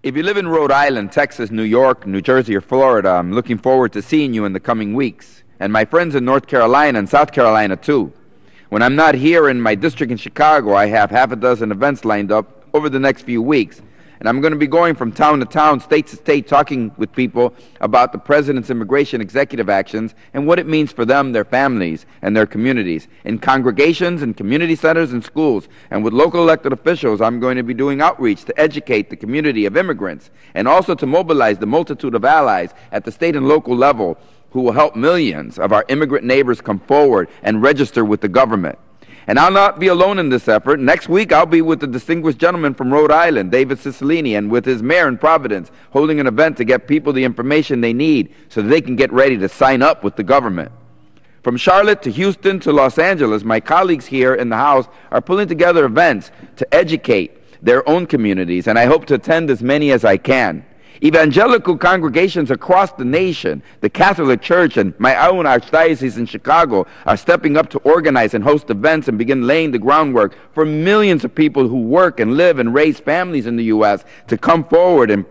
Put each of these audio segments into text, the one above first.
If you live in Rhode Island, Texas, New York, New Jersey, or Florida, I'm looking forward to seeing you in the coming weeks. And my friends in North Carolina and South Carolina, too. When I'm not here in my district in Chicago, I have half a dozen events lined up over the next few weeks. And I'm going to be going from town to town, state to state, talking with people about the President's immigration executive actions and what it means for them, their families, and their communities. In congregations and community centers and schools, and with local elected officials, I'm going to be doing outreach to educate the community of immigrants and also to mobilize the multitude of allies at the state and local level who will help millions of our immigrant neighbors come forward and register with the government. And I'll not be alone in this effort. Next week, I'll be with the distinguished gentleman from Rhode Island, David Cicilline, and with his mayor in Providence, holding an event to get people the information they need so that they can get ready to sign up with the government. From Charlotte to Houston to Los Angeles, my colleagues here in the House are pulling together events to educate their own communities, and I hope to attend as many as I can. Evangelical congregations across the nation, the Catholic Church, and my own archdiocese in Chicago are stepping up to organize and host events and begin laying the groundwork for millions of people who work and live and raise families in the U.S. to come forward and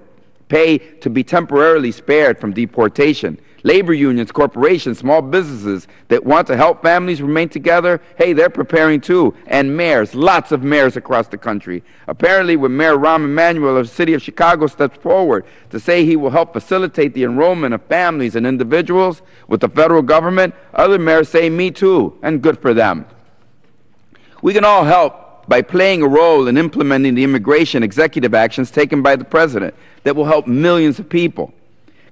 pay to be temporarily spared from deportation. Labor unions, corporations, small businesses that want to help families remain together, hey, they're preparing too. And mayors, lots of mayors across the country. Apparently, when Mayor Rahm Emanuel of the city of Chicago steps forward to say he will help facilitate the enrollment of families and individuals with the federal government, other mayors say me too, and good for them. We can all help by playing a role in implementing the immigration executive actions taken by the President that will help millions of people.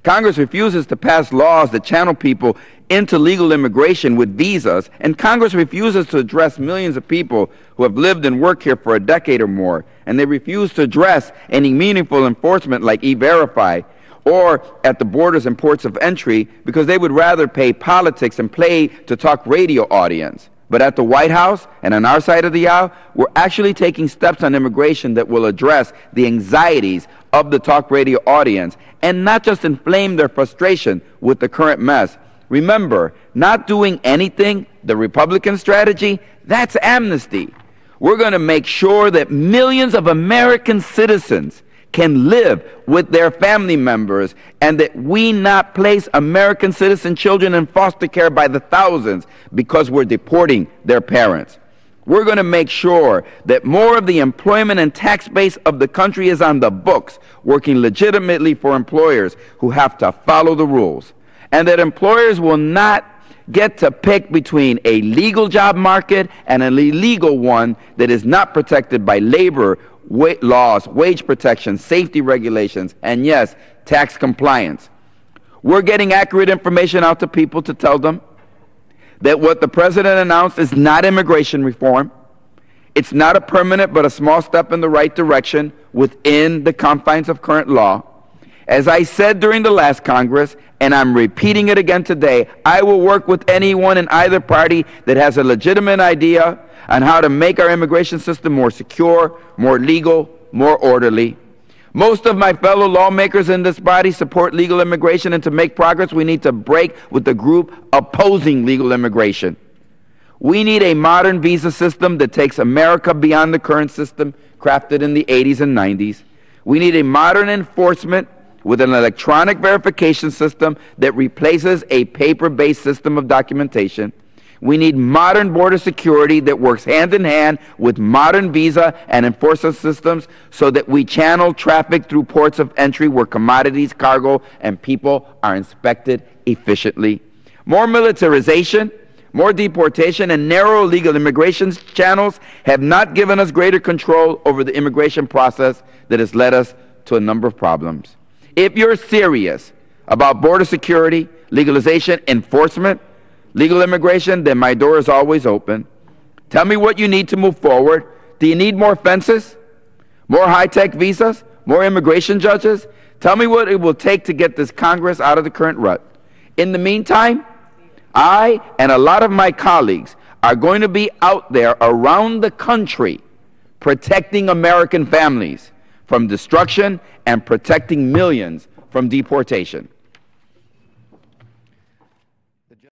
Congress refuses to pass laws that channel people into legal immigration with visas, and Congress refuses to address millions of people who have lived and worked here for a decade or more, and they refuse to address any meaningful enforcement like E-Verify or at the borders and ports of entry because they would rather pay politics and play to talk radio audience. But at the White House and on our side of the aisle, we're actually taking steps on immigration that will address the anxieties of the talk radio audience and not just inflame their frustration with the current mess. Remember, not doing anything, the Republican strategy, that's amnesty. We're going to make sure that millions of American citizens can live with their family members and that we not place American citizen children in foster care by the thousands because we're deporting their parents. We're going to make sure that more of the employment and tax base of the country is on the books, working legitimately for employers who have to follow the rules, and that employers will not get to pick between a legal job market and an illegal one that is not protected by labor laws, wage protection, safety regulations, and yes, tax compliance. We're getting accurate information out to people to tell them that what the President announced is not immigration reform. It's not a permanent but a small step in the right direction within the confines of current law. As I said during the last Congress, and I'm repeating it again today, I will work with anyone in either party that has a legitimate idea on how to make our immigration system more secure, more legal, more orderly. Most of my fellow lawmakers in this body support legal immigration, and to make progress, we need to break with the group opposing legal immigration. We need a modern visa system that takes America beyond the current system crafted in the 80s and 90s. We need a modern enforcement with an electronic verification system that replaces a paper-based system of documentation. We need modern border security that works hand in hand with modern visa and enforcement systems so that we channel traffic through ports of entry where commodities, cargo, and people are inspected efficiently. More militarization, more deportation, and narrow legal immigration channels have not given us greater control over the immigration process that has led us to a number of problems. If you're serious about border security, legalization, enforcement, legal immigration, then my door is always open. Tell me what you need to move forward. Do you need more fences? More high-tech visas? More immigration judges? Tell me what it will take to get this Congress out of the current rut. In the meantime, I and a lot of my colleagues are going to be out there around the country protecting American families from destruction and protecting millions from deportation.